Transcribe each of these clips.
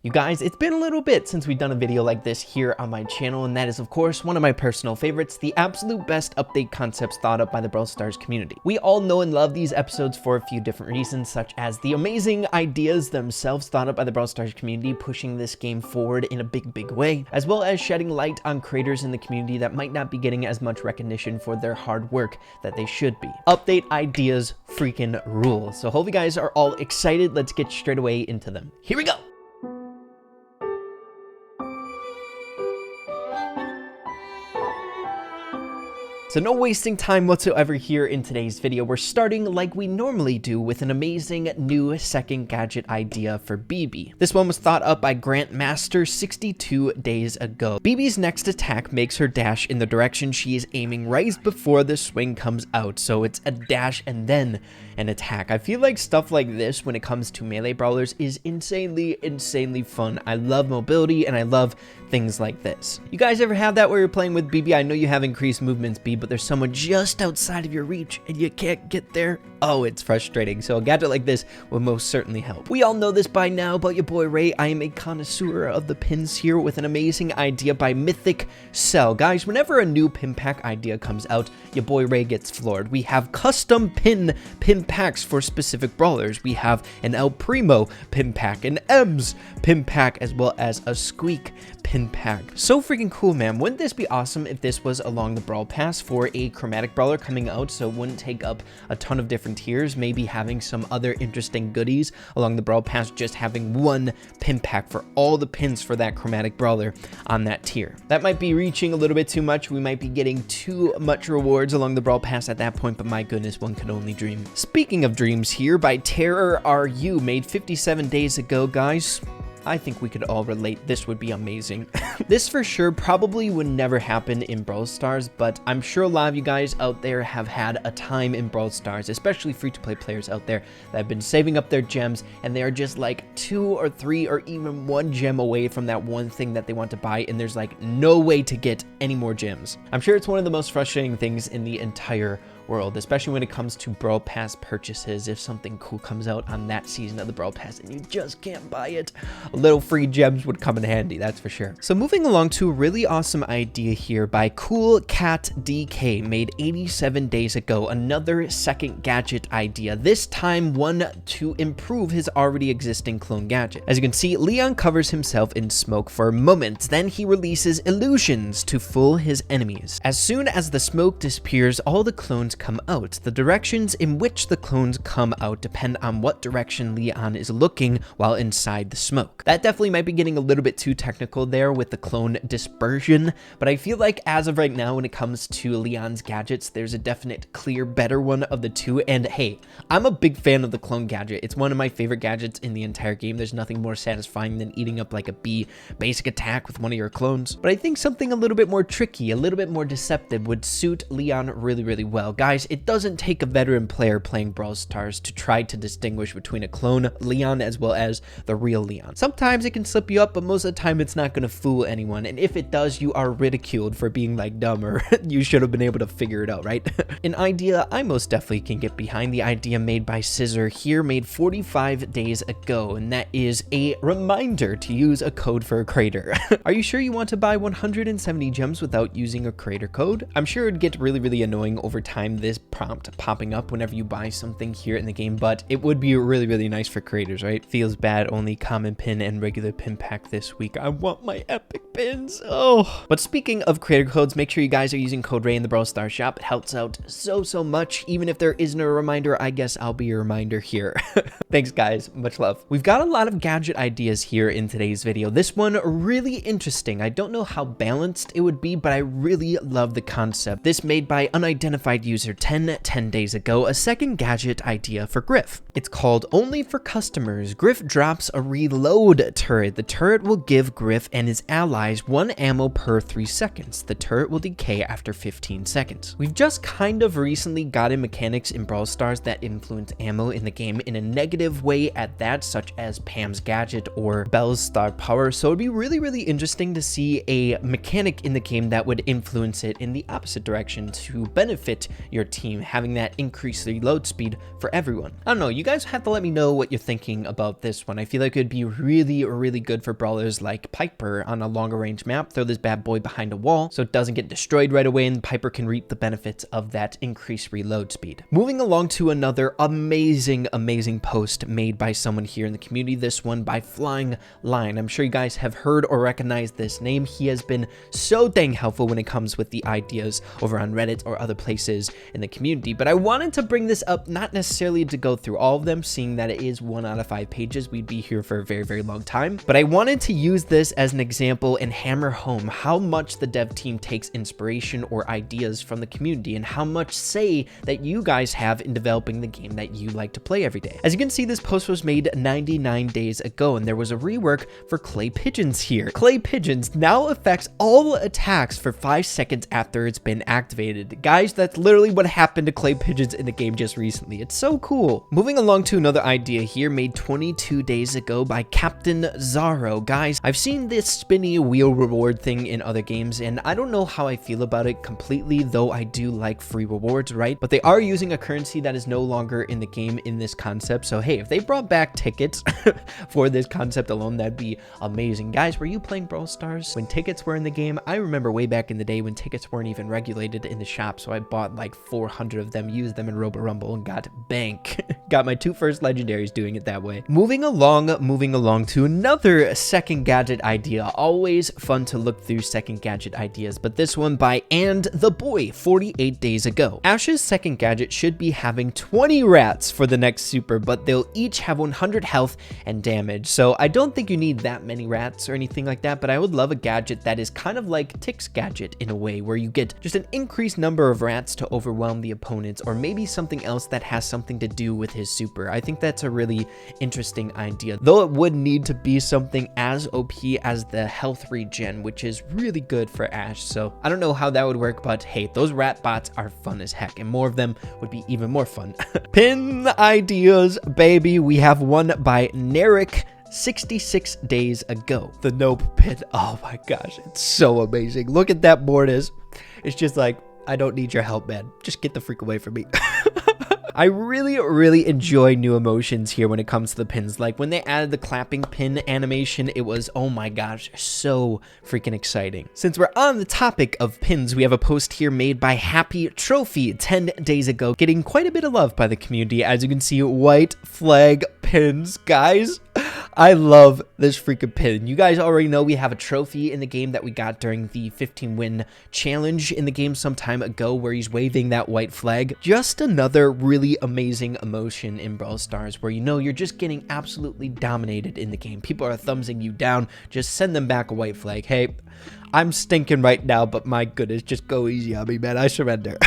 You guys, it's been a little bit since we've done a video like this here on my channel, and that is of course one of my personal favorites, the absolute best update concepts thought up by the Brawl Stars community. We all know and love these episodes for a few different reasons, such as the amazing ideas themselves thought up by the Brawl Stars community, pushing this game forward in a big way, as well as shedding light on creators in the community that might not be getting as much recognition for their hard work that they should be. Update ideas freaking rule. So hope you guys are all excited. Let's get straight away into them. Here we go. So no wasting time whatsoever here in today's video. We're starting like we normally do with an amazing new second gadget idea for BB. This one was thought up by Grandmaster 62 days ago. BB's next attack makes her dash in the direction she is aiming right before the swing comes out. So it's a dash and then an attack. I feel like stuff like this when it comes to melee brawlers is insanely fun. I love mobility and I love things like this. You guys ever have that where you're playing with BB? I know you have increased movement speed, but there's someone just outside of your reach and you can't get there. Oh, it's frustrating. So a gadget like this will most certainly help. We all know this by now about your boy Ray. I am a connoisseur of the pins here with an amazing idea by Mythic Cell. Guys, whenever a new pin pack idea comes out, your boy Ray gets floored. We have custom pin packs for specific brawlers. We have an El Primo pin pack, an Ems pin pack, as well as a Squeak pin pack. So freaking cool, man. Wouldn't this be awesome if this was along the Brawl Pass for a chromatic brawler coming out, so it wouldn't take up a ton of different tiers, maybe having some other interesting goodies along the Brawl Pass, just having one pin pack for all the pins for that chromatic brawler on that tier. That might be reaching a little bit too much. We might be getting too much rewards along the Brawl Pass at that point, but my goodness, one can only dream. Speaking of dreams here, by Terror Are You, made 57 days ago, guys. I think we could all relate. This would be amazing. This for sure probably would never happen in Brawl Stars, but I'm sure a lot of you guys out there have had a time in Brawl Stars, especially free-to-play players out there that have been saving up their gems, and they are just like 2 or 3 or even 1 gem away from that one thing that they want to buy, and there's like no way to get any more gems. I'm sure it's one of the most frustrating things in the entire world, especially when it comes to Brawl Pass purchases. If something cool comes out on that season of the Brawl Pass and you just can't buy it, a little free gems would come in handy, that's for sure. So moving along to a really awesome idea here by Cool Cat DK, made 87 days ago, another second gadget idea, this time one to improve his already existing clone gadget. As you can see, Leon covers himself in smoke for a moment, then he releases illusions to fool his enemies. As soon as the smoke disappears, all the clones come out. The directions in which the clones come out depend on what direction Leon is looking while inside the smoke. That definitely might be getting a little bit too technical there with the clone dispersion, but I feel like as of right now when it comes to Leon's gadgets, there's a definite clear better one of the two. And hey, I'm a big fan of the clone gadget. It's one of my favorite gadgets in the entire game. There's nothing more satisfying than eating up like a bee basic attack with one of your clones, but I think something a little bit more tricky, a little bit more deceptive would suit Leon really well. Guys, it doesn't take a veteran player playing Brawl Stars to try to distinguish between a clone Leon as well as the real Leon. Sometimes it can slip you up, but most of the time it's not going to fool anyone, and if it does, you are ridiculed for being like dumb, or you should have been able to figure it out, right? An idea I most definitely can get behind, the idea made by Scissor here, made 45 days ago, and that is a reminder to use a code for a creator. Are you sure you want to buy 170 gems without using a creator code? I'm sure it'd get really annoying over time, this prompt popping up whenever you buy something here in the game, but it would be really nice for creators, right? Feels bad, only common pin and regular pin pack this week. I want my epic pins. Oh. But speaking of creator codes, make sure you guys are using code RAY in the Brawl Stars shop. It helps out so much. Even if there isn't a reminder, I guess I'll be your reminder here. Thanks guys, much love. We've got a lot of gadget ideas here in today's video. This one really interesting. I don't know how balanced it would be, but I really love the concept. This made by unidentified user 10 days ago, a second gadget idea for Griff. It's called Only for Customers. Griff drops a reload turret. The turret will give Griff and his ally guys 1 ammo per 3 seconds. The turret will decay after 15 seconds. We've just kind of recently gotten mechanics in Brawl Stars that influence ammo in the game in a negative way at that, such as Pam's gadget or Belle's star power. So it'd be really interesting to see a mechanic in the game that would influence it in the opposite direction to benefit your team, having that increased reload speed for everyone. I don't know, you guys have to let me know what you're thinking about this one. I feel like it'd be really good for brawlers like Piper on a longer range map. Throw this bad boy behind a wall so it doesn't get destroyed right away, and Piper can reap the benefits of that increased reload speed. Moving along to another amazing post made by someone here in the community, this one by Flying Lion. I'm sure you guys have heard or recognized this name. He has been so dang helpful when it comes with the ideas over on Reddit or other places in the community, but I wanted to bring this up not necessarily to go through all of them, seeing that it is 1 out of 5 pages. We'd be here for a very long time, but I wanted to use this as an example and hammer home how much the dev team takes inspiration or ideas from the community and how much say that you guys have in developing the game that you like to play every day. As you can see, this post was made 99 days ago, and there was a rework for clay pigeons here. Clay pigeons now affects all attacks for 5 seconds after it's been activated. Guys, that's literally what happened to clay pigeons in the game just recently. It's so cool. Moving along to another idea here made 22 days ago by Captain Zaro. Guys, I've seen this Spinny Wheel reward thing in other games, and I don't know how I feel about it completely, though I do like free rewards, right? But they are using a currency that is no longer in the game in this concept, so hey, if they brought back tickets for this concept alone, that'd be amazing. Guys, were you playing Brawl Stars when tickets were in the game? I remember way back in the day when tickets weren't even regulated in the shop, so I bought like 400 of them, used them in Robo Rumble, and got bank. Got my 2 first legendaries doing it that way. Moving along to another second gadget idea. Always fun to look through second gadget ideas, but this one by And the Boy 48 days ago. Ash's second gadget should be having 20 rats for the next super, but they'll each have 100 health and damage. So I don't think you need that many rats or anything like that, but I would love a gadget that is kind of like Tick's gadget in a way, where you get just an increased number of rats to overwhelm the opponents, or maybe something else that has something to do with his super. I think that's a really interesting idea, though it would need to be something as OP as the health regen, which is really good for Ash. So I don't know how that would work, but hey, those rat bots are fun as heck, and more of them would be even more fun. Pin ideas, baby. We have one by Narek 66 days ago. The Nope pin. Oh my gosh, it's so amazing. Look at that Mortis. It's just like, I don't need your help, man. Just get the freak away from me. I really enjoy new emotions here when it comes to the pins. Like when they added the clapping pin animation, it was, oh my gosh, so freaking exciting. Since we're on the topic of pins, we have a post here made by Happy Trophy 10 days ago, getting quite a bit of love by the community. As you can see, white flag pins, guys. I love this freaking pin. You guys already know we have a trophy in the game that we got during the 15-win challenge in the game some time ago, where he's waving that white flag. Just another really amazing emotion in Brawl Stars, where you know you're just getting absolutely dominated in the game. People are thumbsing you down. Just send them back a white flag. Hey, I'm stinking right now, but my goodness, just go easy on me, man. I surrender.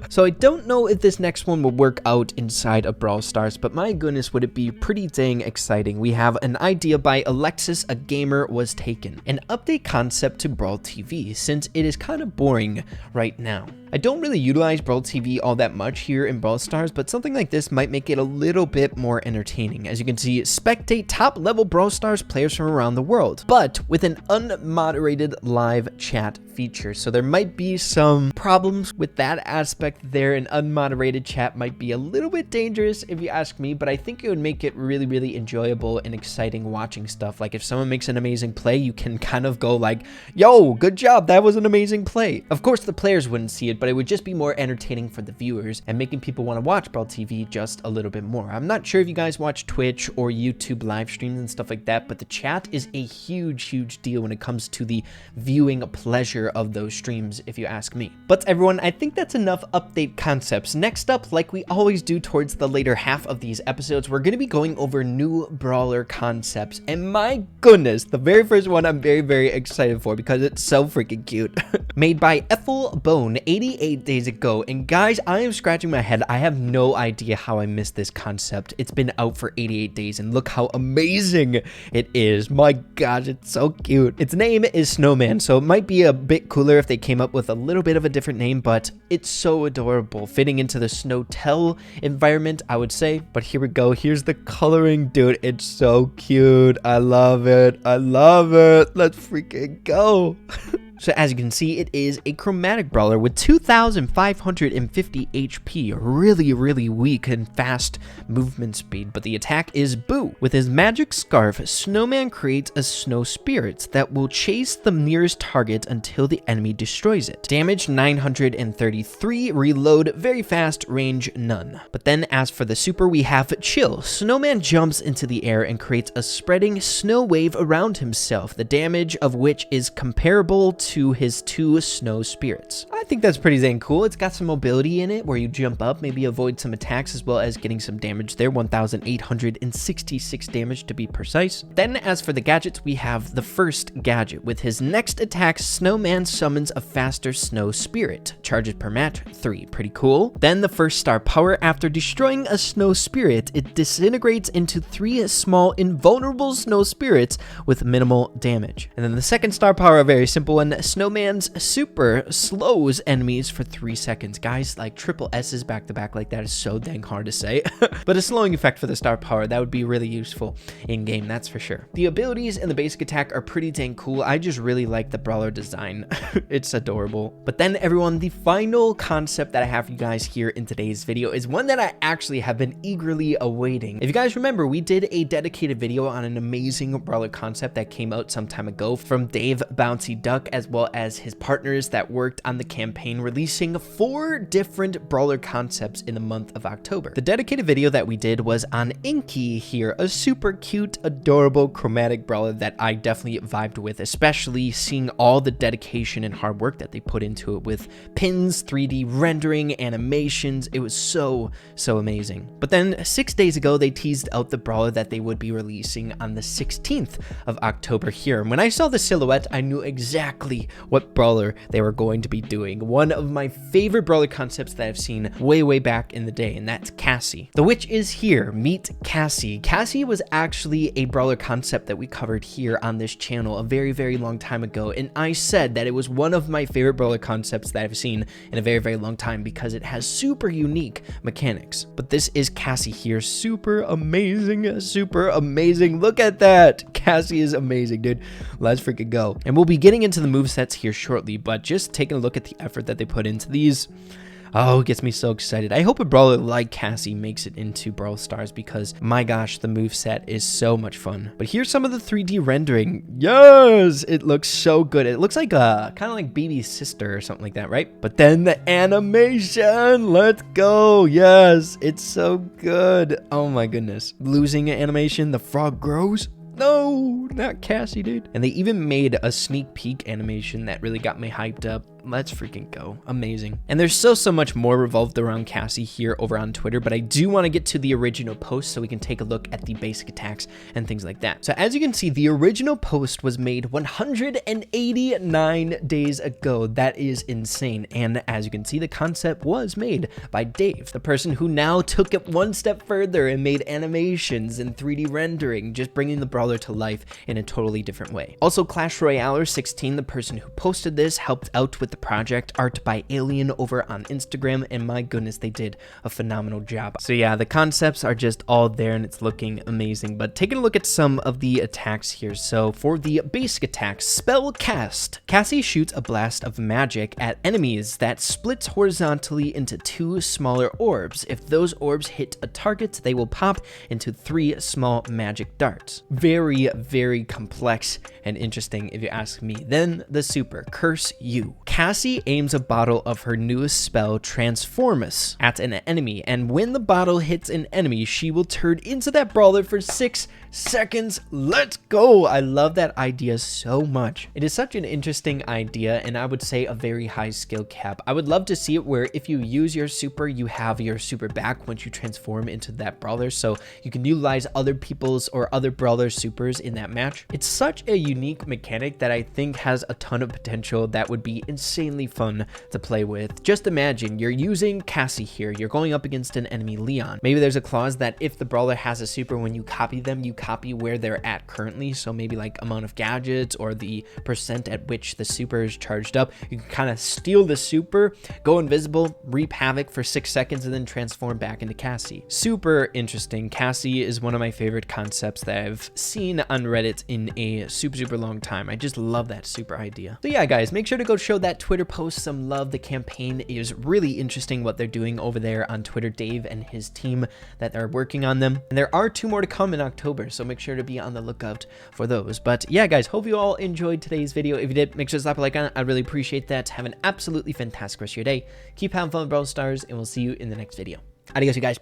So I don't know if this next one will work out inside of Brawl Stars, but my goodness, would it be pretty dang exciting. We have an idea by Alexis, a gamer was taken. An update concept to Brawl TV, since it is kind of boring right now. I don't really utilize Brawl TV all that much here in Brawl Stars, but something like this might make it a little bit more entertaining. As you can see, spectate top-level Brawl Stars players from around the world, but with an unmoderated live chat feature. So there might be some problems with that aspect there. An unmoderated chat might be a little bit dangerous if you ask me, but I think it would make it really enjoyable and exciting watching stuff. Like if someone makes an amazing play, you can kind of go like, yo, good job, that was an amazing play. Of course, the players wouldn't see it, but it would just be more entertaining for the viewers and making people want to watch Brawl TV just a little bit more. I'm not sure if you guys watch Twitch or YouTube live streams and stuff like that, but the chat is a huge deal when it comes to the viewing pleasure of those streams, if you ask me. But everyone, I think that's enough update concepts. Next up, like we always do towards the later half of these episodes, we're going to be going over new brawler concepts. And my goodness, the very first one I'm very excited for because it's so freaking cute. Made by Ethel Bone 88 days ago. And guys, I am scratching my head. I have no idea how I missed this concept. It's been out for 88 days and look how amazing it is. My gosh, it's so cute. Its name is Snowman, so it might be a bit cooler if they came up with a little bit of a different name, but it's so adorable, fitting into the Snowtell environment, I would say. But here we go. Here's the coloring, dude. It's so cute. I love it. I love it. Let's freaking go. So as you can see, it is a chromatic brawler with 2,550 HP, really, really weak and fast movement speed, but the attack is Boo. With his magic scarf, Snowman creates a snow spirit that will chase the nearest target until the enemy destroys it. Damage 933, reload very fast, range none. But then as for the super, we have Chill. Snowman jumps into the air and creates a spreading snow wave around himself, the damage of which is comparable to his 2 snow spirits. I think that's pretty dang cool. It's got some mobility in it where you jump up, maybe avoid some attacks as well as getting some damage there, 1,866 damage to be precise. Then as for the gadgets, we have the first gadget. With his next attack, Snowman summons a faster snow spirit. Charges per match, 3. Pretty cool. Then the first star power, after destroying a snow spirit, it disintegrates into 3 small invulnerable snow spirits with minimal damage. And then the second star power, a very simple one, Snowman's super slows enemies for 3 seconds. Guys, like triple S's back to back like that is so dang hard to say. But a slowing effect for the star power, that would be really useful in game, that's for sure. The abilities and the basic attack are pretty dang cool. I just really like the brawler design. It's adorable. But then everyone, the final concept that I have for you guys here in today's video is one that I actually have been eagerly awaiting. If you guys remember, we did a dedicated video on an amazing brawler concept that came out some time ago from Dave Bouncy Duck, as well as his partners that worked on the campaign, releasing 4 different brawler concepts in the month of October. The dedicated video that we did was on Inky here, a super cute, adorable chromatic brawler that I definitely vibed with, especially seeing all the dedication and hard work that they put into it with pins, 3D rendering, animations. It was so amazing. But then 6 days ago, they teased out the brawler that they would be releasing on the 16th of October here. And when I saw the silhouette, I knew exactly what brawler they were going to be doing. One of my favorite brawler concepts that I've seen way back in the day, and that's Cassie. The witch is here. Meet Cassie. Cassie was actually a brawler concept that we covered here on this channel a very long time ago, and I said that it was one of my favorite brawler concepts that I've seen in a very long time because it has super unique mechanics. But this is Cassie here. Super amazing. Look at that. Cassie is amazing, dude. Let's freaking go. And we'll be getting into the movesets here shortly, but just taking a look at the effort that they put into these, oh, it gets me so excited. I hope a brawler like Cassie makes it into Brawl Stars because, my gosh, the moveset is so much fun. But here's some of the 3D rendering. Yes! It looks so good. It looks like kind of like BB's sister or something like that, right? But then the animation! Let's go! Yes! It's so good. Oh my goodness. Losing animation, the frog grows. No, not Cassie, dude. And they even made a sneak peek animation that really got me hyped up. Let's freaking go. Amazing. And there's so much more revolved around Cassie here over on Twitter, but I do want to get to the original post so we can take a look at the basic attacks and things like that. So as you can see, the original post was made 189 days ago. That is insane. And as you can see, the concept was made by Dave, the person who now took it one step further and made animations and 3D rendering, just bringing the brawler to life in a totally different way. Also, Clash Royale 16, the person who posted this, helped out with the project art by Alien over on Instagram, and my goodness, they did a phenomenal job. So yeah, the concepts are just all there and it's looking amazing. But taking a look at some of the attacks here. So for the basic attack, Spell Cast, Cassie shoots a blast of magic at enemies that splits horizontally into 2 smaller orbs. If those orbs hit a target, they will pop into 3 small magic darts. Very complex and interesting if you ask me. Then the super, Curse You. Cassie aims a bottle of her newest spell, Transformus, at an enemy, and when the bottle hits an enemy, she will turn into that brawler for 6 seconds. Let's go. I love that idea so much. It is such an interesting idea, and I would say a very high skill cap. I would love to see it where if you use your super, you have your super back once you transform into that brawler, so you can utilize other people's or other brawler supers in that match. It's such a unique mechanic that I think has a ton of potential that would be insane insanely fun to play with. Just imagine you're using Cassie here. You're going up against an enemy Leon. Maybe there's a clause that if the brawler has a super, when you copy them, you copy where they're at currently. So maybe like amount of gadgets or the percent at which the super is charged up. You can kind of steal the super, go invisible, reap havoc for 6 seconds, and then transform back into Cassie. Super interesting. Cassie is one of my favorite concepts that I've seen on Reddit in a super long time. I just love that super idea. So yeah, guys, make sure to go show that Twitter post some love. The campaign is really interesting what they're doing over there on Twitter. Dave and his team that are working on them. And there are 2 more to come in October, so make sure to be on the lookout for those. But yeah, guys, hope you all enjoyed today's video. If you did, make sure to slap a like on it. I'd really appreciate that. Have an absolutely fantastic rest of your day. Keep having fun with Brawl Stars, and we'll see you in the next video. Adios, you guys.